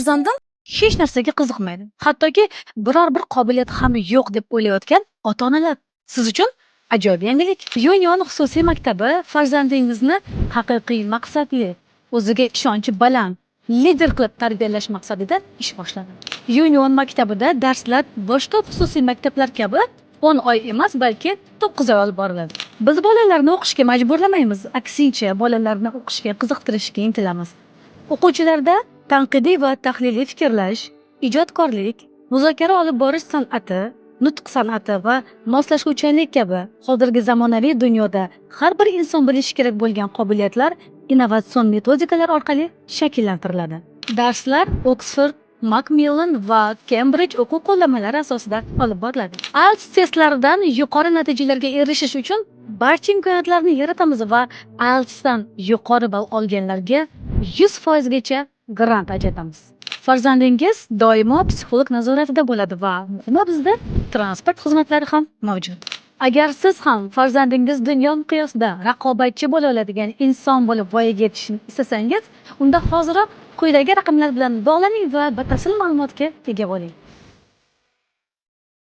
farzandim hech narsaga qiziqmaydi. Hattoki biror bir qobiliyati ham yo'q deb o'ylayotgan ota-onalar. Siz uchun ajoyib yangilik. Union xususiy maktabi farzandingizni haqiqiy maqsadli, o'ziga ishonchi baland, lider qilib tarbiyalash maqsadida ish boshladi. Union maktabida darslar boshqa xususiy maktablar kabi 10 oy emas, balki 9 oy olib boriladi. Biz bolalarni o'qishga majburlamaymiz, aksincha bolalarni o'qishga qiziqtirishga intilamiz. O'quvchilarda tanqidiy va tahliliy fikrlash, ijodkorlik, muzokara olib borish san'ati, nutq san'ati va moslashuvchanlik kabi hozirgi zamonaviy dunyoda har bir inson bilishi kerak bo'lgan qobiliyatlar innovatsion metodikalar orqali shakllantiriladi. Darslar Oxford, Macmillan va Cambridge o'quv qo'llanmalari asosida olib boriladi. IELTS testlaridan yuqori natijalarga erishish uchun barcha imkoniyatlarni yaratamiz va IELTSdan yuqori ball olganlarga 100% gacha grant ajratamiz. Farzandingiz doimo psixolog nazoratida bo'ladi va muhimi bizda transport xizmatlari ham mavjud. Agar siz ham farzandingiz dunyo miqyosida raqobatchi bo'la oladigan inson bo'lib voyaga yetishini istasangiz, unda hoziroq quyidagi raqamlar bilan bog'laning va batafsil ma'lumotga ega bo'ling.